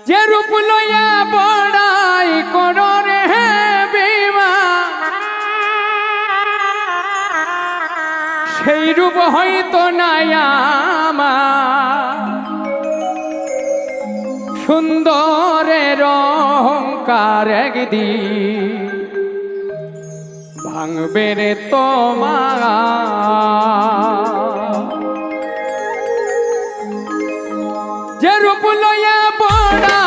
যে রূপ লইয়া বড়াই করো রে বেঈমান, সেই রূপ হয়তো নাই আমার। সুন্দরের অহংকার একদিন ভাঙবে রে তোমার। যে রূপ লইয়া বড়া